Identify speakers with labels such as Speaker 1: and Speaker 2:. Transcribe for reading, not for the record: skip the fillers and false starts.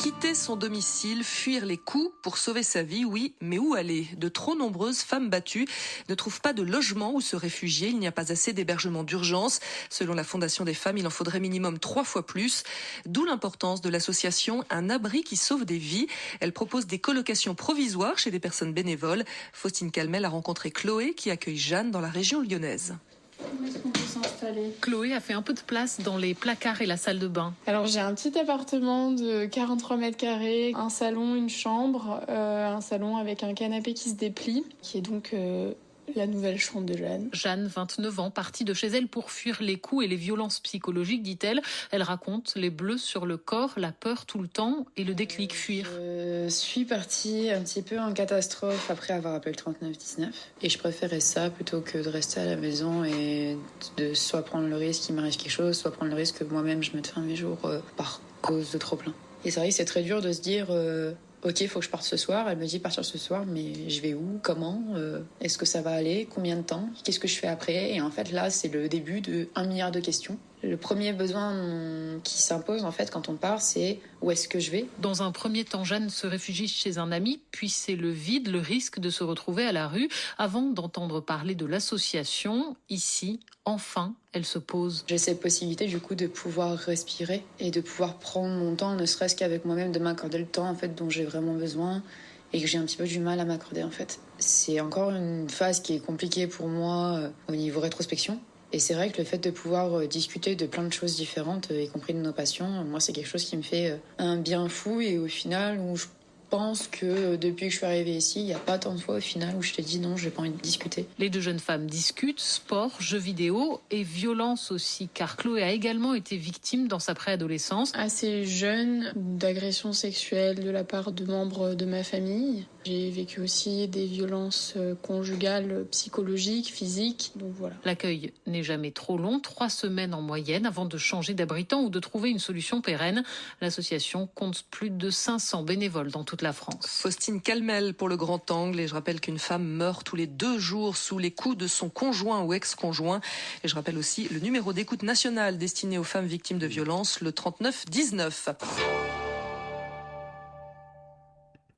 Speaker 1: Quitter son domicile, fuir les coups pour sauver sa vie, oui, mais où aller ? De trop nombreuses femmes battues ne trouvent pas de logement où se réfugier. Il n'y a pas assez d'hébergement d'urgence. Selon la Fondation des femmes, il en faudrait minimum 3 fois plus. D'où l'importance de l'association Un abri qui sauve des vies. Elle propose des colocations provisoires chez des personnes bénévoles. Faustine Calmel a rencontré Chloé qui accueille Jeanne dans la région lyonnaise.
Speaker 2: Où est-ce qu'on peut s'installer ?
Speaker 3: Chloé a fait un peu de place dans les placards et la salle de bain.
Speaker 2: Alors j'ai un petit appartement de 43 mètres carrés, un salon, une chambre, un salon avec un canapé qui se déplie, qui est donc la nouvelle chambre de Jeanne.
Speaker 3: Jeanne, 29 ans, partie de chez elle pour fuir les coups et les violences psychologiques, dit-elle. Elle raconte les bleus sur le corps, la peur tout le temps et le déclic fuir.
Speaker 4: Je suis partie un petit peu en catastrophe après avoir appelé le 3919. Et je préférais ça plutôt que de rester à la maison et de soit prendre le risque qu'il m'arrive quelque chose, soit prendre le risque que moi-même je mette fin à mes jours par cause de trop plein. Et c'est vrai que c'est très dur de se dire... Ok, il faut que je parte ce soir. Elle me dit partir ce soir, mais je vais où ? Comment ? Est-ce que ça va aller ? Combien de temps ? Qu'est-ce que je fais après ? Et en fait, là, c'est le début de 1 milliard de questions. Le premier besoin qui s'impose, en fait, quand on part, c'est où est-ce que je vais ?
Speaker 3: Dans un premier temps, Jeanne se réfugie chez un ami, puis c'est le vide, le risque de se retrouver à la rue, avant d'entendre parler de l'association. Ici, enfin, elle se pose.
Speaker 4: J'ai cette possibilité, du coup, de pouvoir respirer et de pouvoir prendre mon temps, ne serait-ce qu'avec moi-même, de m'accorder le temps, en fait, dont j'ai vraiment besoin et que j'ai un petit peu du mal à m'accorder, en fait. C'est encore une phase qui est compliquée pour moi au niveau rétrospection. Et c'est vrai que le fait de pouvoir discuter de plein de choses différentes, y compris de nos passions, moi, c'est quelque chose qui me fait un bien fou et au final, où je pense que depuis que je suis arrivée ici, il n'y a pas tant de fois au final où je te dis non, j'ai pas envie de discuter.
Speaker 3: Les deux jeunes femmes discutent, sport, jeux vidéo et violence aussi, car Chloé a également été victime dans sa préadolescence.
Speaker 2: Assez jeune, d'agressions sexuelles de la part de membres de ma famille. J'ai vécu aussi des violences conjugales, psychologiques, physiques, donc voilà.
Speaker 3: L'accueil n'est jamais trop long, 3 semaines en moyenne avant de changer d'abritant ou de trouver une solution pérenne. L'association compte plus de 500 bénévoles dans toute la France.
Speaker 1: Faustine Calmel pour le Grand Angle. Et je rappelle qu'une femme meurt tous les 2 jours sous les coups de son conjoint ou ex-conjoint. Et je rappelle aussi le numéro d'écoute nationale destiné aux femmes victimes de violences, le 3919.